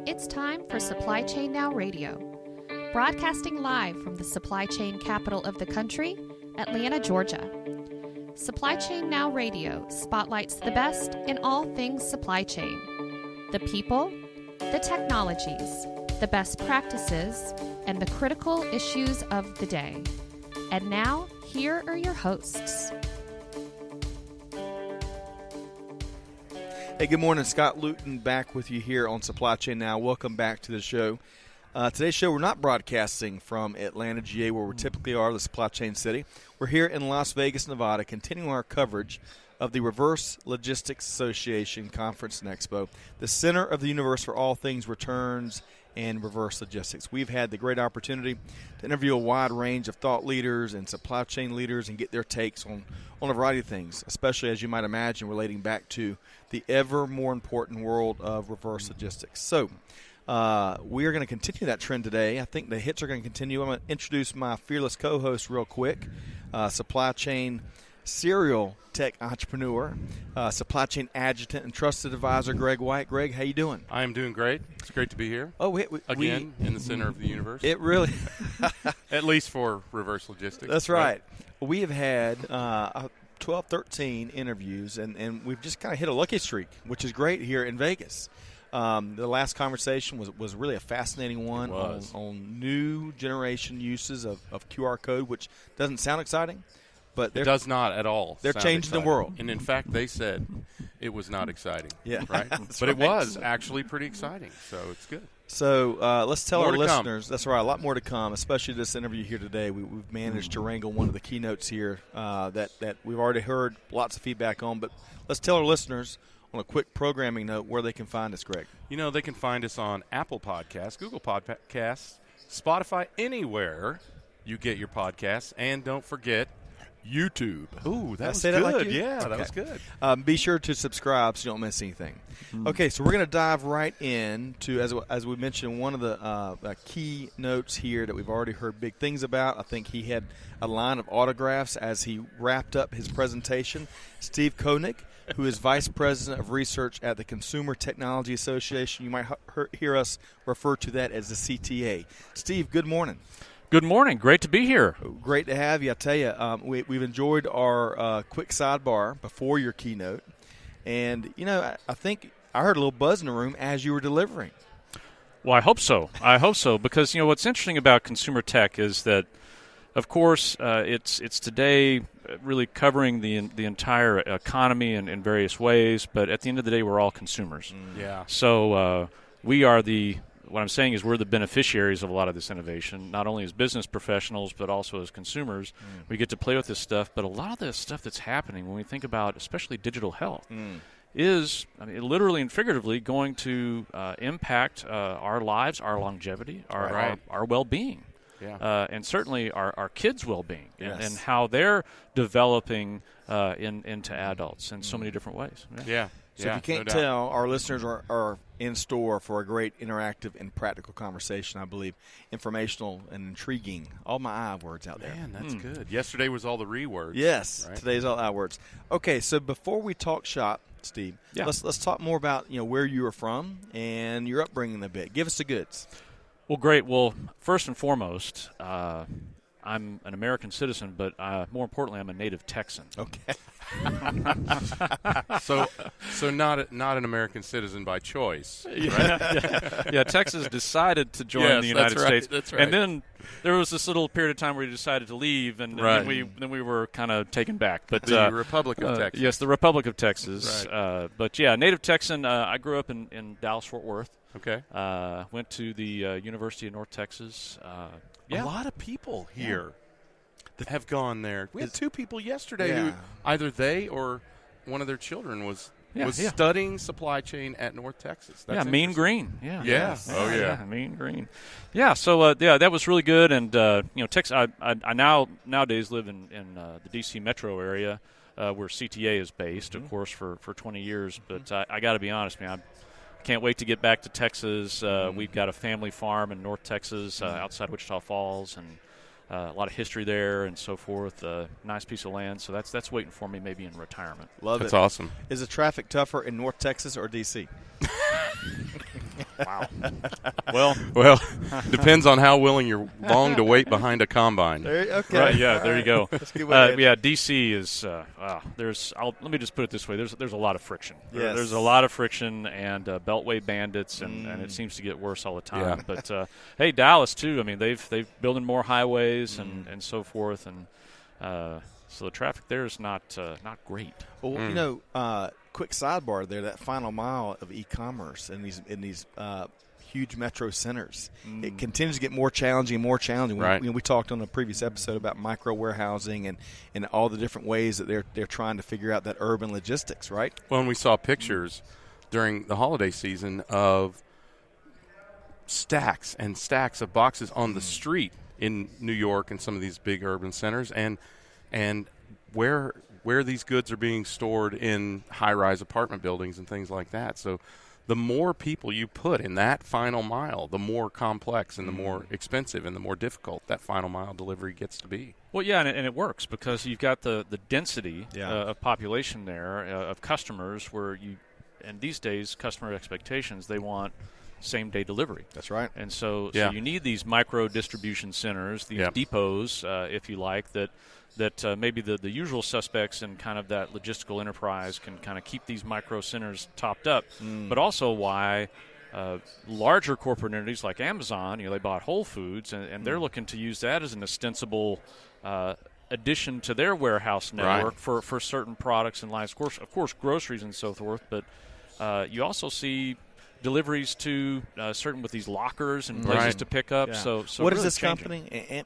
It's time for Supply Chain Now Radio, broadcasting live from the supply chain capital of the country, Atlanta, Georgia. Supply Chain Now Radio spotlights the best in all things supply chain. The people, the technologies, the best practices, and the critical issues of the day. And now, here are your hosts. Hey, good morning. Scott Luton back with you here on Supply Chain Now. Welcome back to the show. Today's show, we're not broadcasting from Atlanta, GA, where we typically are, the supply chain city. We're here in Las Vegas, Nevada, continuing our coverage of the Reverse Logistics Association Conference and Expo, the center of the universe for all things returns and reverse logistics. We've had the great opportunity to interview a wide range of thought leaders and supply chain leaders and get their takes on a variety of things, especially, as you might imagine, relating back to the ever more important world of reverse logistics. So we are going to continue that trend today. I think the hits are going to continue. I'm going to introduce my fearless co-host real quick, supply chain serial tech entrepreneur, supply chain adjutant and trusted advisor, Greg White. Greg, how you doing? I am doing great. It's great to be here. Oh, Again, in the center of the universe. It really At least for reverse logistics. That's right. We have had 12, 13 interviews, and we've just kind of hit a lucky streak, which is great here in Vegas. The last conversation was really a fascinating one on new generation uses of QR code, which doesn't sound exciting. But it does not at all. They're changing the world. And in fact, they said it was not exciting. Yeah. Right? But it was actually pretty exciting, so it's good. So let's tell more our listeners. Come. That's right, a lot more to come, especially this interview here today. We've managed to wrangle one of the keynotes here that we've already heard lots of feedback on. But let's tell our listeners on a quick programming note where they can find us, Greg. You know, they can find us on Apple Podcasts, Google Podcasts, Spotify, anywhere you get your podcasts. And don't forget YouTube. Ooh, that was good. Like yeah, that was good. Be sure to subscribe so you don't miss anything. Okay, so we're going to dive right into, as we mentioned, one of the key notes here that we've already heard big things about. I think he had a line of autographs as he wrapped up his presentation. Steve Koenig, who is Vice President of Research at the Consumer Technology Association. You might hear us refer to that as the CTA. Steve, good morning. Good morning. Great to be here. Great to have you. I tell you, we've enjoyed our quick sidebar before your keynote. And, you know, I think I heard a little buzz in the room as you were delivering. Well, I hope so. Because, you know, what's interesting about consumer tech is that, of course, it's today really covering the entire economy in various ways. But at the end of the day, we're all consumers. Yeah. So we are what I'm saying is we're the beneficiaries of a lot of this innovation, not only as business professionals but also as consumers. We get to play with this stuff, but a lot of the stuff that's happening when we think about especially digital health is, I mean, literally and figuratively going to impact our lives, our longevity, our well-being. Yeah. And certainly our kids' well-being Yes. and how they're developing into adults in so many different ways. Yeah. So if you can't tell, our listeners are in store for a great interactive and practical conversation, I believe. Informational and intriguing. All my I words out there. Man, that's good. Yesterday was all the re-words. Yes, right? Today's all I words. Okay, so before we talk shop, Steve, let's talk more about where you are from and your upbringing a bit. Give us the goods. Well, great. Well, first and foremost, I'm an American citizen, but more importantly, I'm a native Texan. Okay. So not an American citizen by choice, right? Yeah, Texas decided to join the United States. That's right. And then there was this little period of time where he decided to leave, and then we were kind of taken back. But the Republic of Texas. Yes, the Republic of Texas. Right. But yeah, native Texan. I grew up in Dallas-Fort Worth. Okay. Went to the University of North Texas. A lot of people here that have gone there. We had two people yesterday who either they or one of their children was studying supply chain at North Texas. That's Mean Green. Yeah. Mean Green. Yeah. So that was really good. And Texas. I nowadays live in the D.C. metro area where CTA is based, of course, for 20 years. But I got to be honest, man. I can't wait to get back to Texas. We've got a family farm in North Texas outside Wichita Falls, and A lot of history there and so forth. Nice piece of land. So that's waiting for me maybe in retirement. Love it. That's awesome. Is the traffic tougher in North Texas or D.C.? Wow. Well, depends on how willing you're long to wait behind a combine. Okay. Right, yeah, there you go. That's a good way to yeah, D.C. is let me just put it this way. There's a lot of friction. Yes. There's a lot of friction and beltway bandits, and it seems to get worse all the time. Yeah. But hey, Dallas too. I mean, they've building more highways and so forth, and so the traffic there is not great. Well, quick sidebar there. That final mile of e-commerce in these huge metro centers, it continues to get more challenging and more challenging. Right. We talked on a previous episode about micro warehousing and all the different ways that they're trying to figure out that urban logistics. Right. Well, and we saw pictures during the holiday season of stacks and stacks of boxes on the street in New York and some of these big urban centers, and where these goods are being stored in high-rise apartment buildings and things like that. So the more people you put in that final mile, the more complex and the more expensive and the more difficult that final mile delivery gets to be. Well, yeah, and it works because you've got the density of population there, of customers, and these days customer expectations, they want same-day delivery. That's right. And so you need these micro distribution centers, these depots, if you like, that maybe the usual suspects in kind of that logistical enterprise can kind of keep these micro centers topped up, but also why larger corporate entities like Amazon, they bought Whole Foods, and they're looking to use that as an ostensible addition to their warehouse network for certain products and lines. Of course, groceries and so forth, but you also see deliveries to certain with these lockers and places to pick up. Yeah. So what really is this changing. company?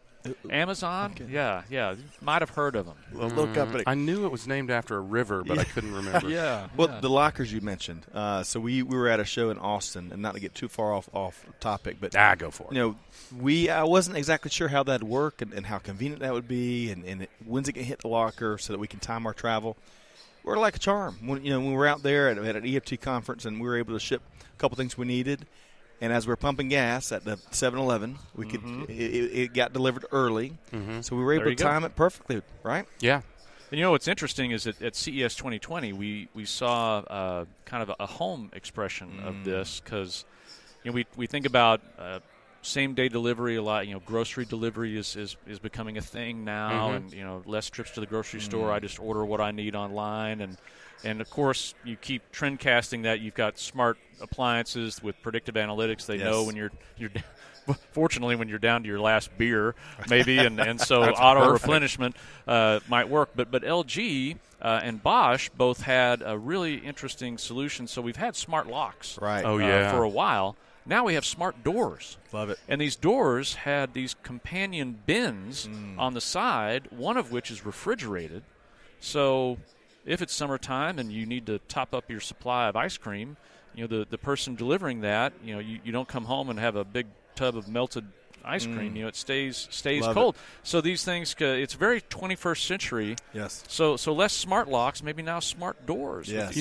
Amazon? Okay. Yeah. You might have heard of them. Look up at it. I knew it was named after a river, but I couldn't remember. Well, the lockers you mentioned. So we were at a show in Austin, and not to get too far off topic, but Go for it. I wasn't exactly sure how that'd work and how convenient that would be, and when's it gonna hit the locker so that we can time our travel. We're like a charm. When we were out there at an EFT conference, and we were able to ship a couple things we needed. And as we're pumping gas at the 7-Eleven, we could it got delivered early, so we were able to time it perfectly, right? Yeah. And what's interesting is that at CES 2020, we saw kind of a home expression of this because we think about same-day delivery a lot. Grocery delivery is becoming a thing now, and less trips to the grocery store. I just order what I need online, and of course, you keep trend casting that. You've got smart appliances with predictive analytics. They know when you're fortunately, when you're down to your last beer, maybe, and so auto replenishment might work. But LG and Bosch both had a really interesting solution. So we've had smart locks for a while. Now we have smart doors. Love it. And these doors had these companion bins on the side, one of which is refrigerated. So if it's summertime and you need to top up your supply of ice cream, the person delivering that, you don't come home and have a big tub of melted ice cream. It stays Love cold. it. So these things, it's very 21st century. Yes. So less smart locks, maybe now smart doors. Yes.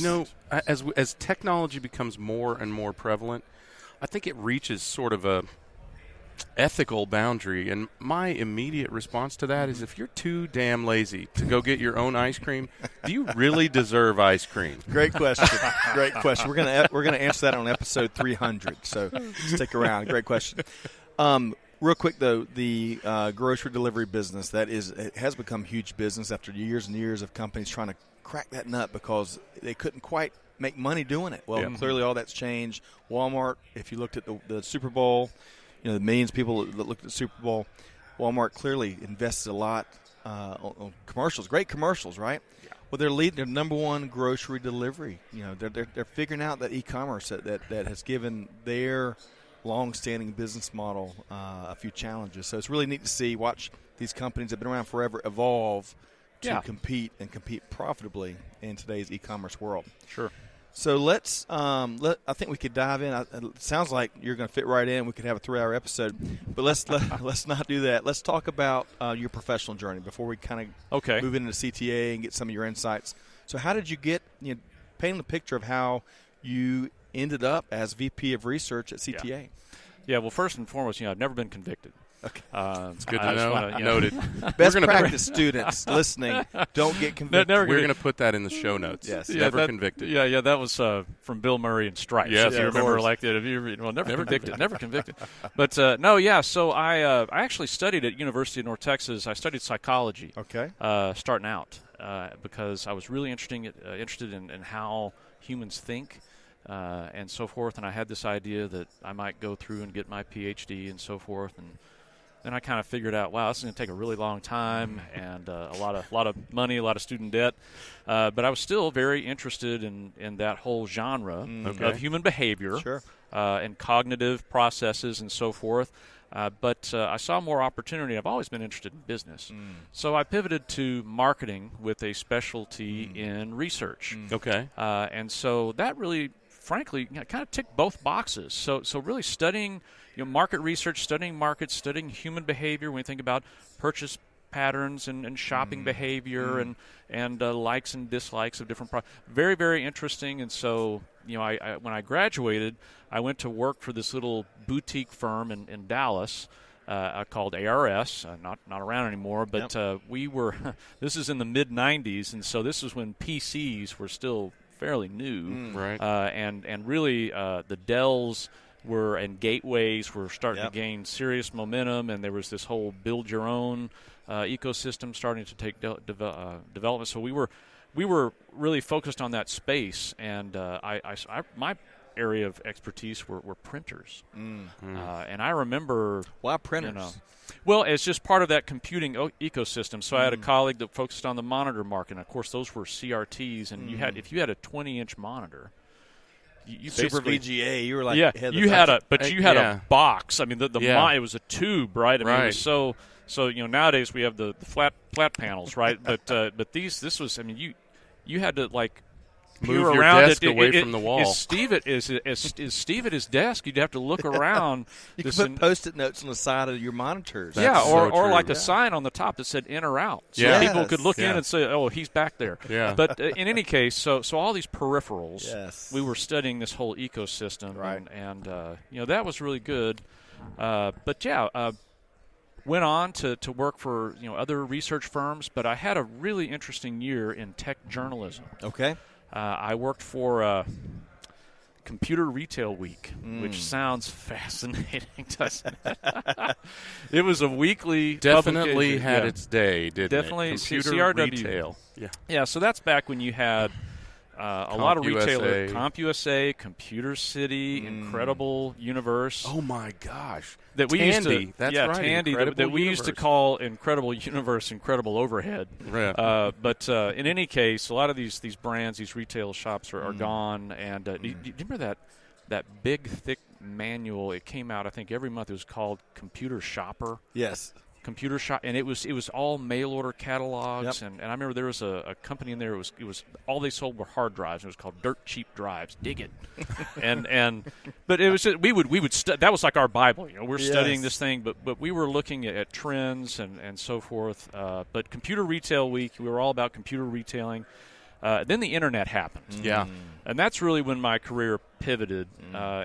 As technology becomes more and more prevalent, I think it reaches sort of a ethical boundary, and my immediate response to that is if you're too damn lazy to go get your own ice cream, do you really deserve ice cream? Great question. Great question. We're gonna answer that on episode 300. So stick around. Great question. Real quick though, the grocery delivery business it has become huge business after years and years of companies trying to crack that nut because they couldn't quite make money doing it. Well, clearly all that's changed. Walmart, if you looked at the Super Bowl, the millions of people that looked at the Super Bowl, Walmart clearly invested a lot on commercials, great commercials, right? Yeah. Well, they're number one grocery delivery. They're figuring out that e-commerce that has given their long-standing business model a few challenges. So it's really neat to watch these companies that have been around forever evolve to compete profitably in today's e-commerce world. Sure. So let's. I think we could dive in. It sounds like you're going to fit right in. We could have a 3-hour episode, but let's not do that. Let's talk about your professional journey before we kind of move into CTA and get some of your insights. So, how did you get? Paint the picture of how you ended up as VP of Research at CTA. Yeah. Well, first and foremost, I've never been convicted. It's good to know. Noted. Best practice students listening, don't get convicted. We're going to put that in the show notes. Yes. Never convicted. Yeah, that was from Bill Murray and Stripes. Yes, if you remember, like that. Never convicted. Never convicted. But so I actually studied at University of North Texas. I studied psychology. Okay. Starting out because I was really interested in how humans think. And so forth, and I had this idea that I might go through and get my PhD and so forth, and then I kind of figured out, wow, this is going to take a really long time and a lot of money, a lot of student debt, but I was still very interested in that whole genre of human behavior and cognitive processes and so forth. But I saw more opportunity. I've always been interested in business. So I pivoted to marketing with a specialty in research. Okay. And so that really, frankly, kind of ticked both boxes. So really studying market research, studying markets, studying human behavior when you think about purchase patterns and shopping behavior and likes and dislikes of different products. Very, very interesting. And so, I when I graduated, I went to work for this little boutique firm in Dallas called ARS, not around anymore, but we were, this is in the mid-'90s, and so this is when PCs were still fairly new. Right. And really the Dells and gateways were starting to gain serious momentum, and there was this whole build-your-own ecosystem starting to take development. So we were really focused on that space, and my area of expertise were printers. And I remember... Why printers? Well, it's just part of that computing ecosystem. So I had a colleague that focused on the monitor market, and of course those were CRTs, and if you had a 20-inch monitor, you Super VGA, you were like you had a box. I mean, it was a tube, right? I mean, it was so nowadays we have the flat panels, right? But this was, I mean, you had to like move your desk away from the wall. Is Steve at his desk? You'd have to look around. You could put Post-it notes on the side of your monitors. Or like a sign on the top that said "in" or "out," so people could look in and say, "Oh, he's back there." Yeah. But in any case, so all these peripherals, we were studying this whole ecosystem, and that was really good. Went on to work for other research firms, but I had a really interesting year in tech journalism. Okay. I worked for Computer Retail Week, which sounds fascinating, doesn't it? It was a weekly Definitely had its day, didn't Definitely, it? Computer CRW. Retail. Yeah, so that's back when you had a lot of retailers. CompUSA, Computer City, Incredible Universe. Oh, my gosh. That we Tandy. used to, That's right. Tandy, that we used to call Incredible Universe, Incredible Overhead. Right. But in any case, a lot of these brands, these retail shops are gone. And do you remember that big, thick manual? It came out, I think, every month. It was called Computer Shopper. Yes. Computer shop, and it was all mail order catalogs, and I remember there was a company in there. It was all they sold were hard drives. It was called Dirt Cheap Drives. Dig it, but it was just, we would that was like our Bible. We're studying this thing, but we were looking at trends and so forth. But Computer Retail Week, we were all about computer retailing. Then the internet happened. And that's really when my career pivoted.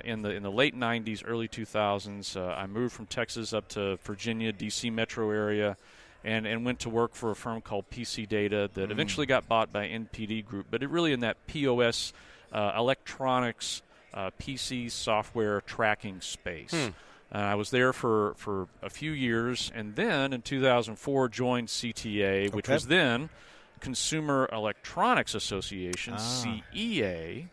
In the late 90s, early 2000s, I moved from Texas up to Virginia, D.C. metro area, and went to work for a firm called PC Data that eventually got bought by NPD Group. But it really in that POS, electronics, PC software tracking space. I was there for a few years, and then in 2004 joined CTA, which was then Consumer Electronics Association, CEA,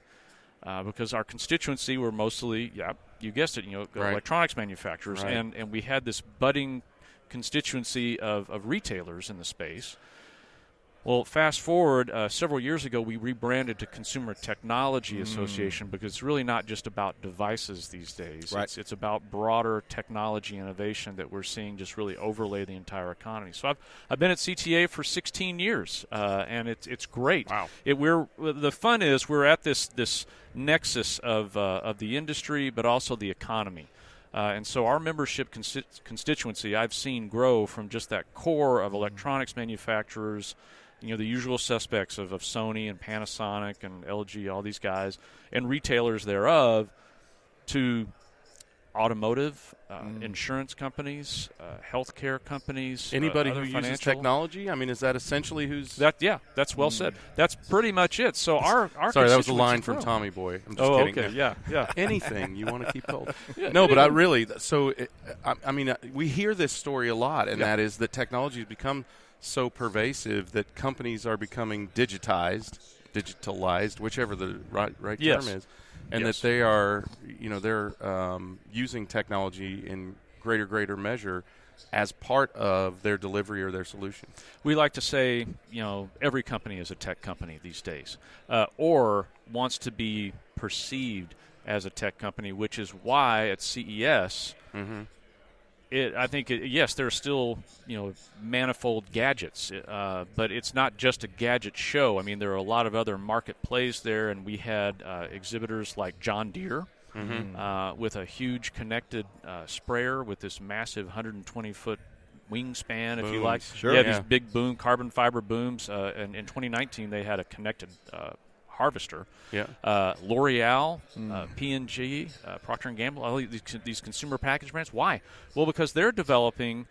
because our constituency were mostly, you guessed it, electronics manufacturers, and we had this budding constituency of retailers in the space. Well, fast forward, several years ago, we rebranded to Consumer Technology Association because it's really not just about devices these days. It's about broader technology innovation that we're seeing just really overlay the entire economy. So I've been at CTA for 16 years, and it's great. Wow. The fun is we're at this nexus of the industry, but also the economy. And so our membership constituency I've seen grow from just that core of electronics manufacturers, the usual suspects of Sony and Panasonic and LG, all these guys, and retailers thereof, to automotive, insurance companies, healthcare companies. Anybody who uses technology? I mean, is that essentially who's that? Yeah, that's well said. That's pretty much it. So our sorry, that was a line from Tommy Boy. I'm just kidding. Okay, yeah. Anything you want to keep cold. No, but I really. So I mean, we hear this story a lot, and that is that technology has become so pervasive that companies are becoming digitalized, whichever the right term is. And that they are, they're using technology in greater measure as part of their delivery or their solution. We like to say, every company is a tech company these days, or wants to be perceived as a tech company, which is why at CES, I think, yes, there are still, manifold gadgets, but it's not just a gadget show. I mean, there are a lot of other market plays there, and we had exhibitors like John Deere with a huge connected sprayer with this massive 120-foot wingspan, if you like. Sure. These big carbon fiber booms. And in 2019, they had a connected harvester. L'Oreal, P&G, Procter & Gamble, all these consumer package brands. Why? Well, because they're developing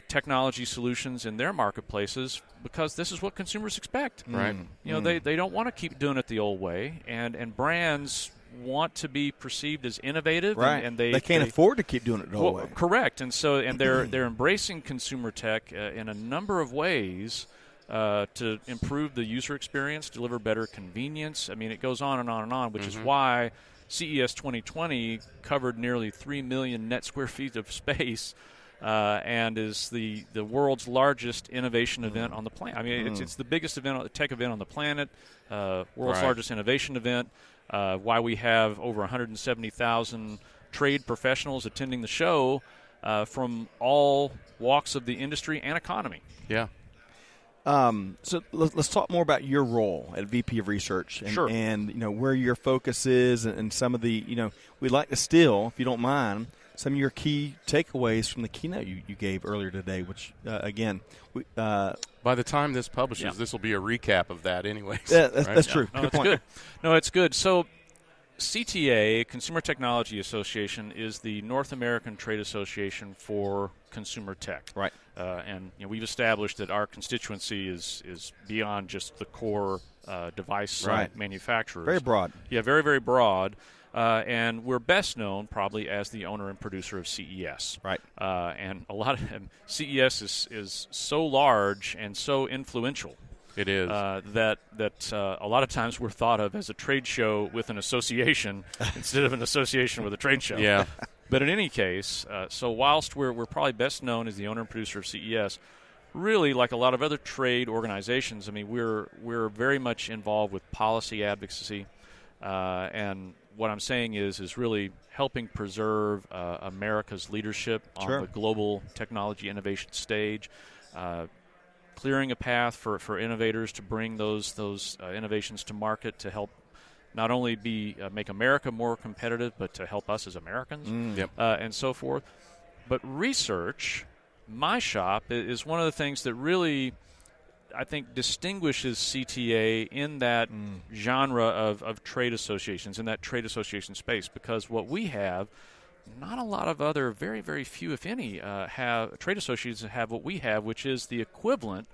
technology solutions in their marketplaces because this is what consumers expect. Right. They don't want to keep doing it the old way, and brands want to be perceived as innovative. Right. And they can't afford to keep doing it the old way. Correct. And so they're embracing consumer tech in a number of ways to improve the user experience, deliver better convenience. I mean, it goes on and on and on, which is why CES 2020 covered nearly 3 million net square feet of space and is the world's largest innovation event on the planet. I mean, it's the biggest tech event on the planet, world's largest innovation event, why we have over 170,000 trade professionals attending the show from all walks of the industry and economy. Yeah. So let's talk more about your role at VP of Research and where your focus is and some of the, we'd like to steal, if you don't mind, some of your key takeaways from the keynote you gave earlier today, which, again, by the time this publishes, this will be a recap of that anyways. Yeah, that's true. No, it's good. No, it's good. So CTA, Consumer Technology Association, is the North American trade association for consumer tech. Right. And we've established that our constituency is beyond just the core device manufacturers. Very broad. Yeah, very, very broad. And we're best known probably as the owner and producer of CES. Right. And a lot of CES is so large and so influential. It is. That a lot of times we're thought of as a trade show with an association instead of an association with a trade show. Yeah. But in any case, so whilst we're probably best known as the owner and producer of CES, really, like a lot of other trade organizations, I mean, we're very much involved with policy advocacy, and what I'm saying is really helping preserve America's leadership on the global technology innovation stage, clearing a path for innovators to bring those innovations to market to help not only make America more competitive, but to help us as Americans and so forth. But research, my shop, is one of the things that really, I think, distinguishes CTA in that genre of trade associations, in that trade association space, because what we have, not a lot of other, very, very few, if any, have trade associations have what we have, which is the equivalent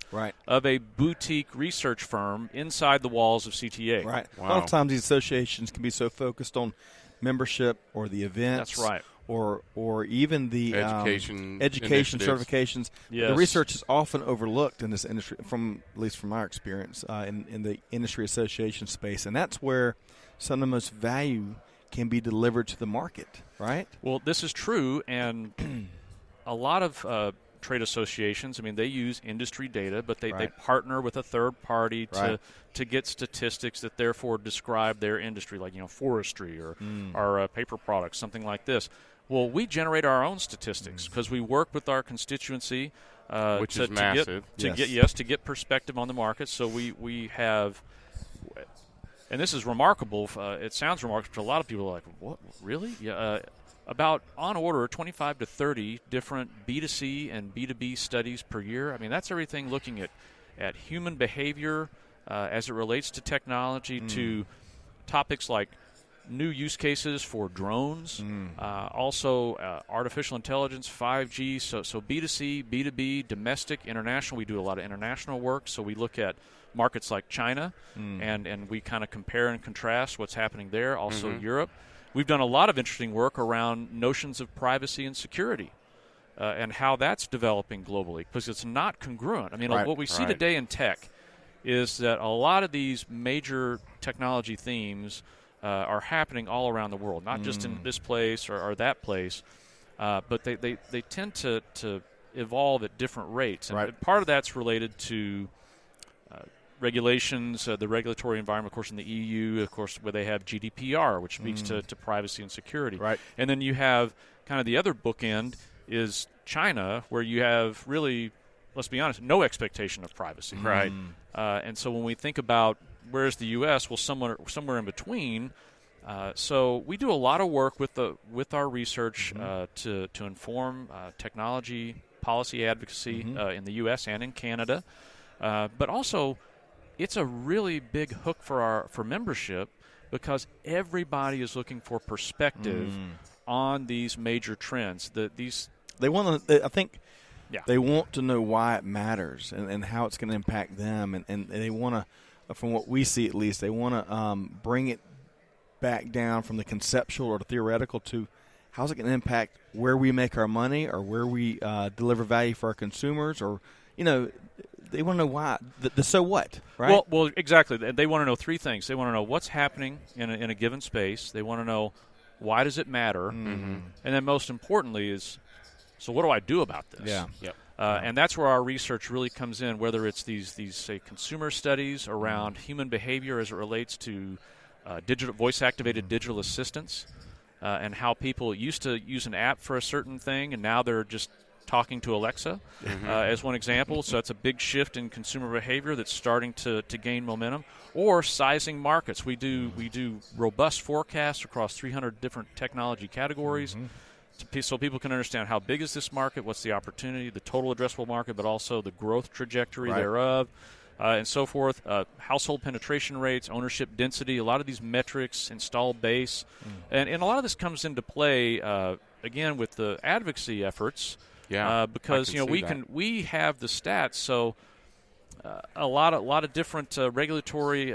of a boutique research firm inside the walls of CTA. Right. Wow. A lot of times these associations can be so focused on membership or the events. That's right. Or even the education certifications. Yes. The research is often overlooked in this industry, at least from our experience, in the industry association space. And that's where some of the most value can be delivered to the market, right? Well, this is true, and a lot of trade associations, I mean, they use industry data, but they partner with a third party to get statistics that therefore describe their industry, like, forestry or paper products, something like this. Well, we generate our own statistics because we work with our constituency which is massive. To get perspective on the market. So we have, and this is remarkable. It sounds remarkable to a lot of people. Like, what, really? Yeah. About on order 25 to 30 different B2C and B2B studies per year. I mean, that's everything looking at human behavior as it relates to technology to topics like new use cases for drones, also artificial intelligence, 5G, so B2C, B2B, domestic, international. We do a lot of international work, so we look at markets like China, and we kind of compare and contrast what's happening there, also Europe. We've done a lot of interesting work around notions of privacy and security and how that's developing globally, because it's not congruent. I mean, what we see today in tech is that a lot of these major technology themes are happening all around the world, not just in this place or that place, but they tend to evolve at different rates. And part of that's related to regulations, the regulatory environment, of course, in the EU, of course, where they have GDPR, which speaks to privacy and security. Right. And then you have kind of the other bookend is China, where you have really, let's be honest, no expectation of privacy. Right. And so when we think about where's the U.S., well, somewhere in between. So we do a lot of work with our research to inform technology policy advocacy in the U.S. and in Canada, but also it's a really big hook for membership, because everybody is looking for perspective on these major trends. They want to. I think. Yeah. They want to know why it matters and how it's going to impact them, and they want to, from what we see at least, they want to bring it back down from the conceptual or the theoretical to how's it going to impact where we make our money or where we deliver value for our consumers, or they want to know why. The so what, right? Well, exactly. They want to know three things. They want to know what's happening in a given space. They want to know why does it matter, and then most importantly is, so what do I do about this? Yeah. Yep. And that's where our research really comes in, whether it's these say, consumer studies around human behavior as it relates to digital voice-activated digital assistants, and how people used to use an app for a certain thing, and now they're just talking to Alexa as one example. So that's a big shift in consumer behavior that's starting to gain momentum. Or sizing markets. We do robust forecasts across 300 different technology categories, so people can understand how big is this market, what's the opportunity, the total addressable market, but also the growth trajectory thereof, and so forth. Household penetration rates, ownership density, a lot of these metrics, installed base. And a lot of this comes into play, again, with the advocacy efforts, because we have the stats. So a lot of different regulatory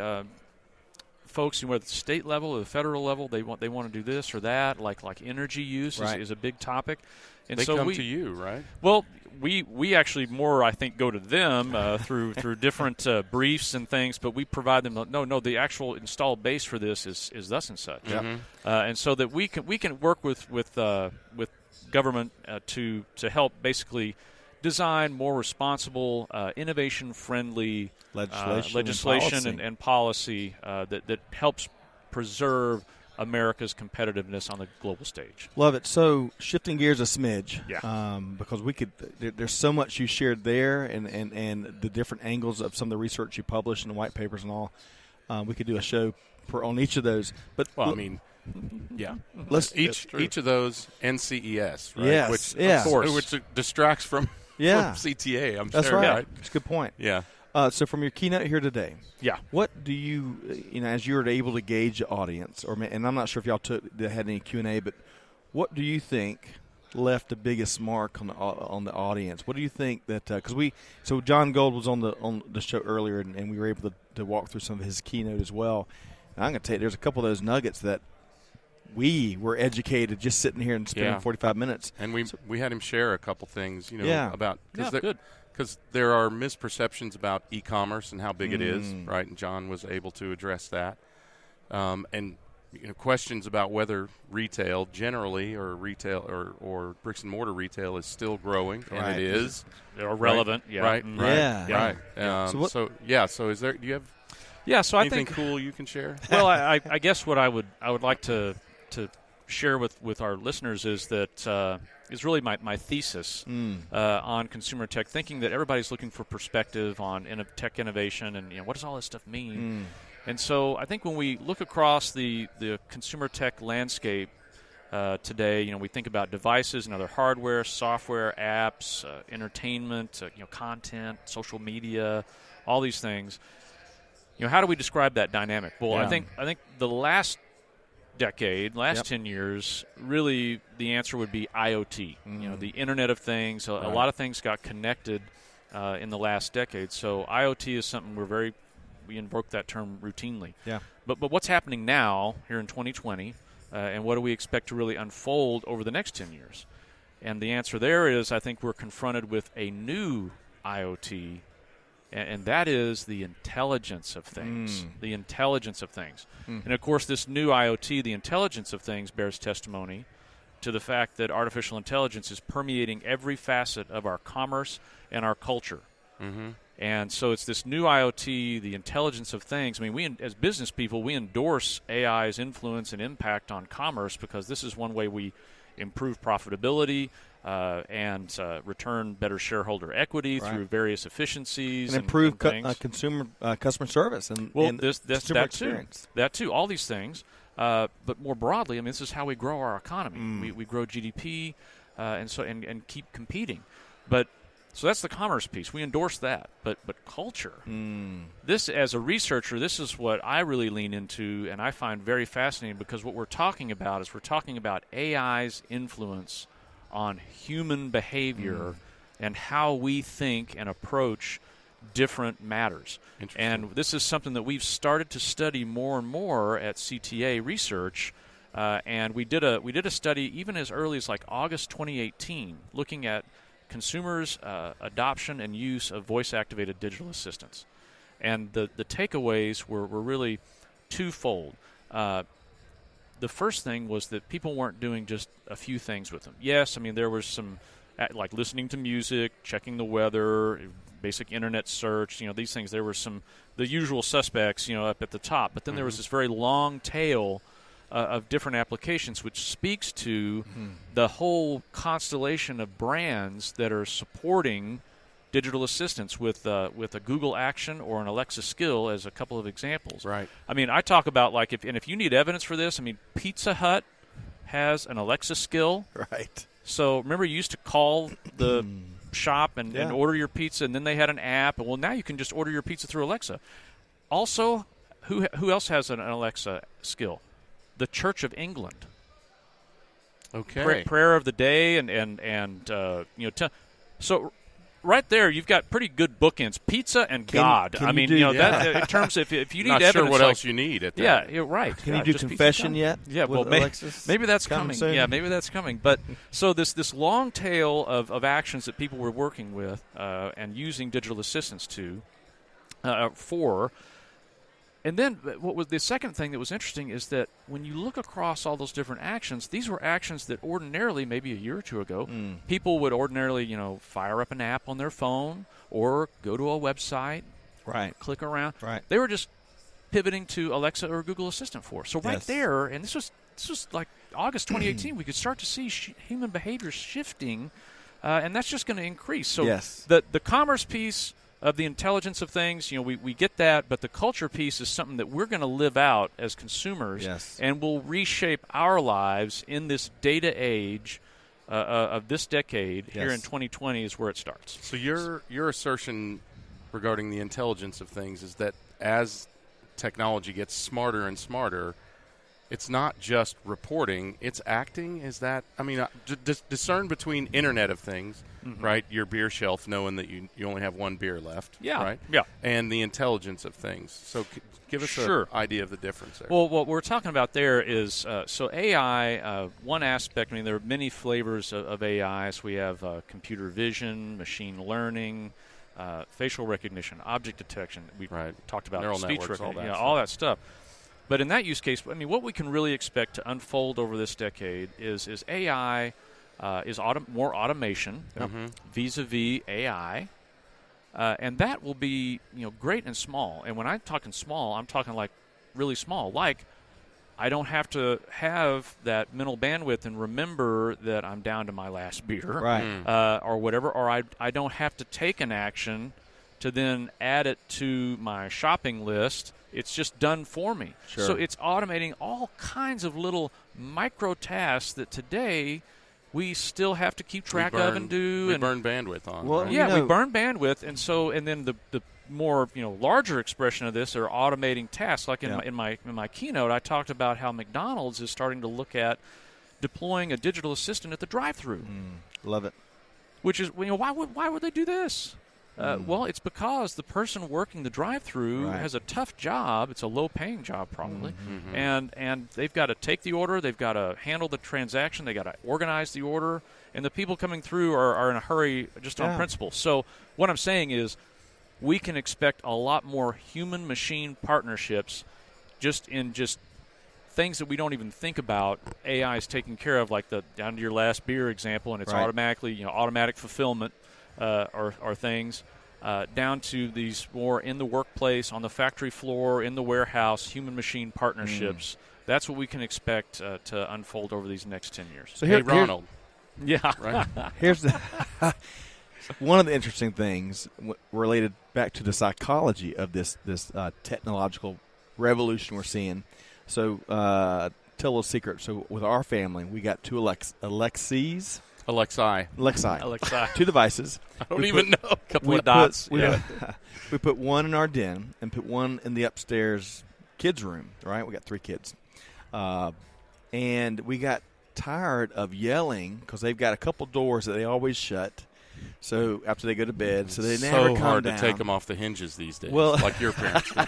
folks, whether at the state level or the federal level, they want to do this or that, like energy use is a big topic. And they come to you, right? Well, we actually more, I think, go to them through different briefs and things, but we provide them. No, the actual installed base for this is thus and such, and so that we can work with government to help basically design more responsible, innovation-friendly legislation and policy that helps preserve America's competitiveness on the global stage. Love it. So shifting gears a smidge, because we could. There's so much you shared there, and the different angles of some of the research you published and the white papers and all. We could do a show on each of those. But each of those NCES, right? Yes, which distracts from CTA. I'm That's sure. Right. That's a good point. Yeah. So from your keynote here today, what do you, as you were able to gauge the audience, and I'm not sure if y'all had any Q&A, but what do you think left the biggest mark on the audience? What do you think that so John Gold was on the show earlier, and we were able to walk through some of his keynote as well. And I'm going to tell you, there's a couple of those nuggets that we were educated just sitting here and spending 45 minutes. And we had him share a couple things, about because there are misperceptions about e-commerce and how big it is, right? And John was able to address that. And questions about whether retail generally or retail or bricks and mortar retail is still growing, and it is. They're relevant, right? Right. So is there? Do you have? Yeah. So anything I think cool you can share. Well, I guess what I would like to share with our listeners is that is really my thesis on consumer tech, thinking that everybody's looking for perspective on tech innovation and what does all this stuff mean. And so I think when we look across the consumer tech landscape today, we think about devices and other hardware, software, apps, entertainment, content, social media, all these things. How do we describe that dynamic? Well, I think the last decade, last 10 years, really the answer would be IoT. The Internet of Things. A lot of things got connected in the last decade. So IoT is something we invoke that term routinely. Yeah. But what's happening now here in 2020, and what do we expect to really unfold over the next 10 years? And the answer there is, I think we're confronted with a new IoT, and that is the intelligence of things. The intelligence of things. And, of course, this new IoT, the intelligence of things, bears testimony to the fact that artificial intelligence is permeating every facet of our commerce and our culture. And so it's this new IoT, the intelligence of things. I mean, we as business people, we endorse AI's influence and impact on commerce because this is one way we improve profitability and return better shareholder equity through various efficiencies and improve and customer service and consumer experience. That too, all these things. But more broadly, I mean, this is how we grow our economy. We grow GDP and keep competing. So that's the commerce piece. We endorse that. But culture, this, as a researcher, this is what I really lean into and I find very fascinating, because what we're talking about is AI's influence on human behavior and how we think and approach different matters. And this is something that we've started to study more and more at CTA Research. And we did a study even as early as like August 2018, looking at consumers' adoption and use of voice-activated digital assistants. And the takeaways were really twofold. The first thing was that people weren't doing just a few things with them. Yes, I mean, there was some, like listening to music, checking the weather, basic internet search, these things. There were the usual suspects, up at the top. But then there was this very long tail of different applications, which speaks to the whole constellation of brands that are supporting digital assistants with a Google Action or an Alexa skill as a couple of examples. Right. I mean, I talk about if you need evidence for this, I mean, Pizza Hut has an Alexa skill. Right. So remember, you used to call the shop and order your pizza, and then they had an app. Well, now you can just order your pizza through Alexa. Also, who else has an Alexa skill? The Church of England. Okay. Prayer of the day so right there you've got pretty good bookends. Pizza and God. That in terms of if you need not evidence, sure what else you need at that. Yeah, you're right. Can you do confession yet? Yeah, well, maybe that's coming. Soon? Yeah, maybe that's coming. But so this long tail of actions that people were working with and using digital assistants for. And then what was the second thing that was interesting is that when you look across all those different actions, these were actions that ordinarily, maybe a year or two ago, people would ordinarily, fire up an app on their phone or go to a website, click around. Right. They were just pivoting to Alexa or Google Assistant for. So right there, and this was like August 2018, we could start to see human behavior shifting, and that's just going to increase. So the commerce piece of the intelligence of things, we get that, but the culture piece is something that we're going to live out as consumers and will reshape our lives in this data age of this decade. Here in 2020 is where it starts. So your assertion regarding the intelligence of things is that as technology gets smarter and smarter, it's not just reporting, it's acting. Is that, discern between Internet of Things, right? Your beer shelf, knowing that you only have one beer left, right? Yeah. And the intelligence of things. So give us an idea of the difference there. Well, what we're talking about there is, so AI, one aspect, there are many flavors of AI. So we have computer vision, machine learning, facial recognition, object detection. We talked about neural speech networks, recognition, all that stuff. But in that use case, what we can really expect to unfold over this decade is AI, more automation vis-a-vis AI, and that will be great and small. And when I'm talking small, I'm talking like really small. Like I don't have to have that mental bandwidth and remember that I'm down to my last beer, or whatever, or I don't have to take an action to then add it to my shopping list. It's just done for me. Sure. So it's automating all kinds of little micro tasks that today we still have to keep track of and do. We burn bandwidth on. Well, we burn bandwidth, and then the more larger expression of this are automating tasks. Like in my keynote, I talked about how McDonald's is starting to look at deploying a digital assistant at the drive-through. Love it. Which is why would they do this? Well, it's because the person working the drive-through has a tough job. It's a low-paying job probably, and they've got to take the order. They've got to handle the transaction. They've got to organize the order, and the people coming through are in a hurry just on principle. So what I'm saying is we can expect a lot more human-machine partnerships just things that we don't even think about. AI is taking care of, like down to your last beer example, and it's automatically automatic fulfillment. Or things down to these more in the workplace, on the factory floor, in the warehouse, human-machine partnerships. That's what we can expect to unfold over these next 10 years. So hey, Ronald. Right. Here's one of the interesting things related back to the psychology of this technological revolution we're seeing. So tell a little secret. So with our family, we got two Alexis. Alexi. 2 devices. I don't even know. A couple of dots. We put one in our den and put one in the upstairs kids' room, right? We got 3 kids. And we got tired of yelling because they've got a couple doors that they always shut. So after they go to bed, so they never come hard down. To take them off the hinges these days, well, like your parents did.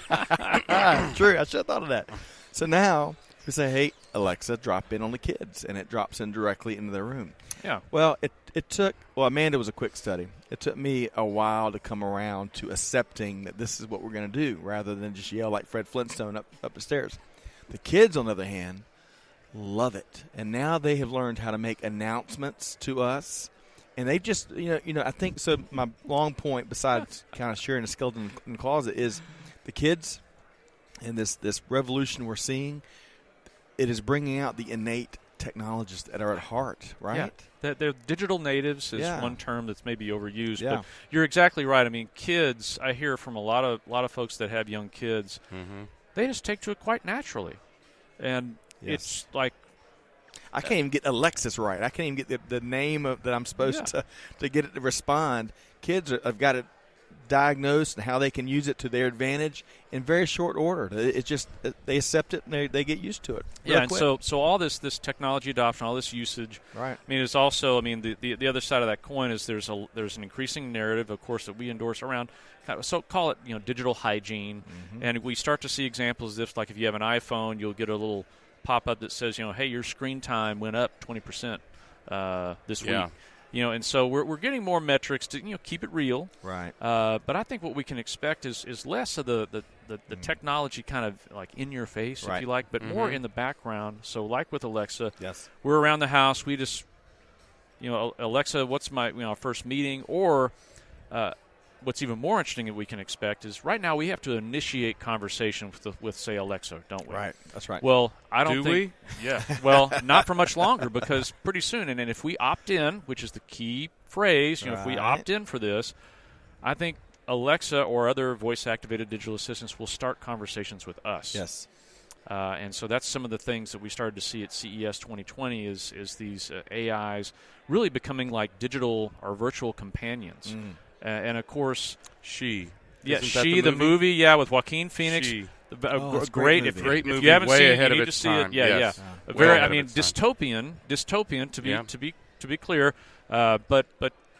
True. I should have thought of that. So now we say, hey, Alexa, drop in on the kids, and it drops in directly into their room. Yeah. Well, it took – Amanda was a quick study. It took me a while to come around to accepting that this is what we're going to do rather than just yell like Fred Flintstone up the stairs. The kids, on the other hand, love it. And now they have learned how to make announcements to us. And they just I think so my long point, besides kind of sharing a skeleton in the closet, is the kids and this revolution we're seeing, it is bringing out the innate technologists that are at heart, right? Yeah. They're digital natives is one term that's maybe overused, but you're exactly right. I mean, kids, I hear from a lot of folks that have young kids, they just take to it quite naturally. And it's like, I can't even get Alexis right. I can't even get the name that I'm supposed to get it to respond. Kids have got it diagnosed and how they can use it to their advantage in very short order. It's just they accept it and they get used to it. And so all this technology adoption, all this usage. Right. I mean, it's also. I mean, the other side of that coin is there's an increasing narrative, of course, that we endorse around. So call it digital hygiene, and we start to see examples of this. Like if you have an iPhone, you'll get a little pop-up that says, hey, your screen time went up 20% this week. And so we're getting more metrics to keep it real. Right. But I think what we can expect is less of the technology kind of like in your face, if you like, but more in the background. So like with Alexa, we're around the house. We just, Alexa, what's my first meeting? Or what's even more interesting that we can expect is right now we have to initiate conversation with say, Alexa, don't we? Right. That's right. Well, I don't think. We? Yeah. Well, not for much longer because pretty soon, and if we opt in, which is the key phrase, if we opt in for this, I think Alexa or other voice-activated digital assistants will start conversations with us. Yes. And so that's some of the things that we started to see at CES 2020 is these AIs really becoming like digital or virtual companions. And, of course, She. She, the movie, with Joaquin Phoenix. She. Great movie. If you haven't way seen ahead it, you of need its to see time. it. Yeah. Yes. Very, dystopian to be clear. But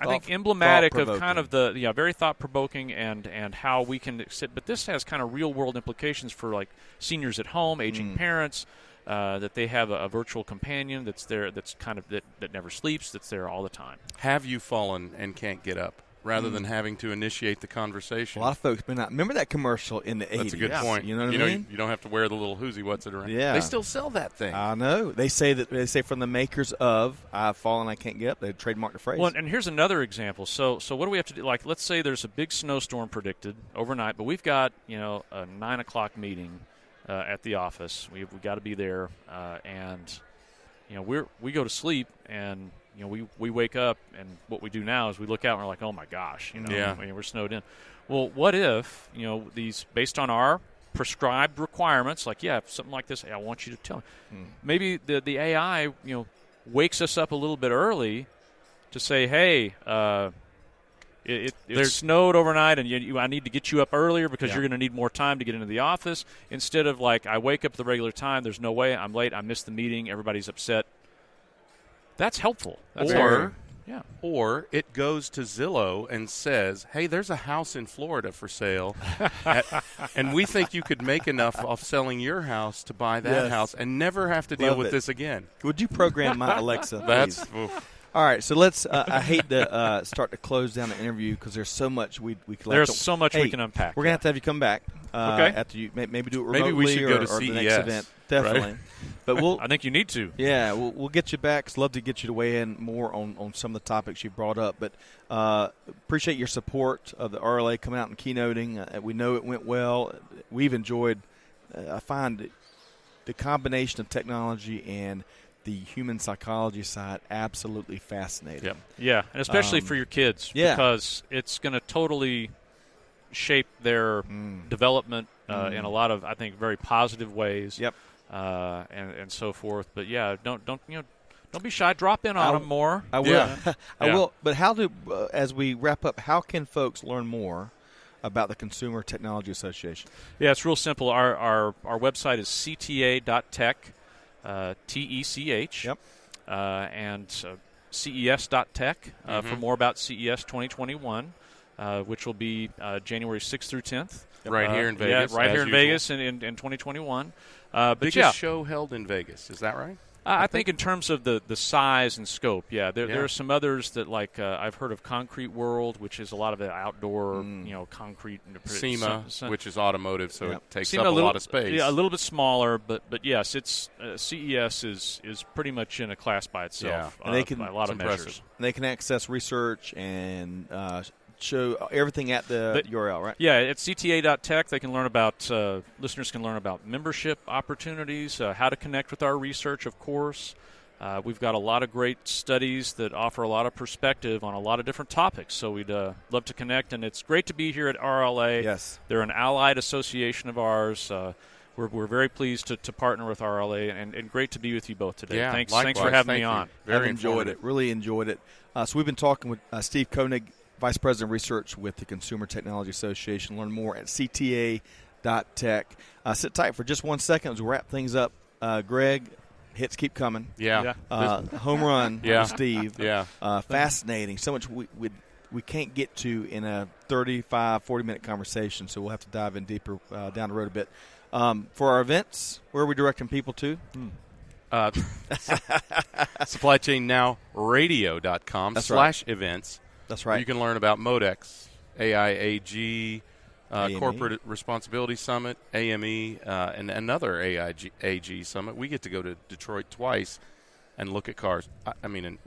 I think emblematic of kind of the very thought-provoking and how we can sit. But this has kind of real-world implications for like seniors at home, aging parents, that they have a virtual companion that's there, that's kind of that never sleeps, that's there all the time. Have you fallen and can't get up? Rather than having to initiate the conversation. A lot of folks may not remember that commercial in the 80s. That's a good point. You know what I mean? You don't have to wear the little whoosy what's it around. Yeah. They still sell that thing. I know. They say from the makers of I've Fallen, I Can't Get Up, they trademarked the phrase. Well, and here's another example. So what do we have to do? Like, let's say there's a big snowstorm predicted overnight, but we've got, a 9 o'clock meeting at the office. We've got to be there, and we go to sleep and we wake up, and what we do now is we look out and we're like, oh my gosh, we're snowed in. Well, what if these, based on our prescribed requirements, like something like this, hey, I want you to tell me. Maybe the AI wakes us up a little bit early to say, hey, It snowed overnight, and I need to get you up earlier because you're going to need more time to get into the office. Instead of like I wake up at the regular time, there's no way, I'm late, I missed the meeting, everybody's upset. That's helpful. Or it goes to Zillow and says, hey, there's a house in Florida for sale, and we think you could make enough off selling your house to buy that house and never have to deal with this again. Would you program my Alexa, please? That's all right, so let's I hate to start to close down the interview because there's so much we can There's so much we can unpack. We're going to have you come back. Okay. After you maybe do it remotely maybe we should go to or CES, the next event. Definitely. Right? But I think you need to. Yeah, we'll get you back. Love to get you to weigh in more on some of the topics you brought up. But appreciate your support of the RLA coming out and keynoting. We know it went well. We've enjoyed, I find the combination of technology and the human psychology side absolutely fascinating. Yeah, and especially for your kids because it's going to totally shape their development in a lot of, I think, very positive ways. Yep. And so forth. But don't be shy. Drop in on them more. I will. I will. But how do as we wrap up, how can folks learn more about the Consumer Technology Association? Yeah, it's real simple. Our website is cta.tech, TECH. Yep. And ces.tech for more about CES 2021, which will be January 6th through 10th. Right here in Vegas. Yeah, right here in Vegas in 2021. Biggest show held in Vegas, is that right? I think in terms of the size and scope, there are some others that I've heard of Concrete World, which is a lot of the outdoor, concrete. SEMA, which is automotive, so it takes SEMA up a lot of space. Yeah, a little bit smaller, but yes, it's CES is pretty much in a class by itself. And they can, by a lot of measures. They can access research and show everything at the URL, right? Yeah, at cta.tech, they can learn about listeners can learn about membership opportunities, how to connect with our research, of course. We've got a lot of great studies that offer a lot of perspective on a lot of different topics, so we'd love to connect. And it's great to be here at RLA. Yes. They're an allied association of ours. We're very pleased to partner with RLA, and great to be with you both today. Yeah, thanks likewise. for having me Thank you. on. Very enjoyed it. Really enjoyed it. So we've been talking with Steve Koenig, Vice President of Research with the Consumer Technology Association. Learn more at cta.tech. Sit tight for just 1 second as we wrap things up. Greg, hits keep coming. Yeah. Home run, Steve. Yeah. Fascinating. So much we can't get to in a 35, 40-minute conversation, so we'll have to dive in deeper down the road a bit. For our events, where are we directing people to? SupplyChainNowRadio.com/events. That's right. You can learn about Modex, AIAG, Corporate Responsibility Summit, AME, and another AIAG Summit. We get to go to Detroit twice and look at cars. And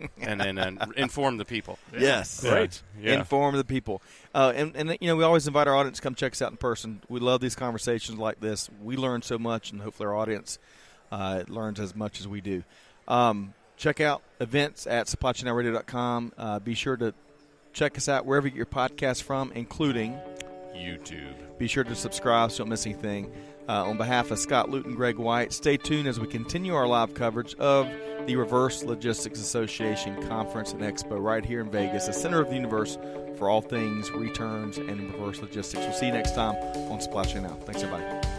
inform the people. Yes. Great. Yeah. Inform the people. And we always invite our audience to come check us out in person. We love these conversations like this. We learn so much, and hopefully our audience learns as much as we do. Check out events at supplychainnowradio.com. Be sure to check us out wherever you get your podcasts from, including YouTube. Be sure to subscribe so you don't miss anything. On behalf of Scott Luton, Greg White, stay tuned as we continue our live coverage of the Reverse Logistics Association Conference and Expo right here in Vegas, the center of the universe for all things returns and reverse logistics. We'll see you next time on Supply Chain Now. Thanks, everybody.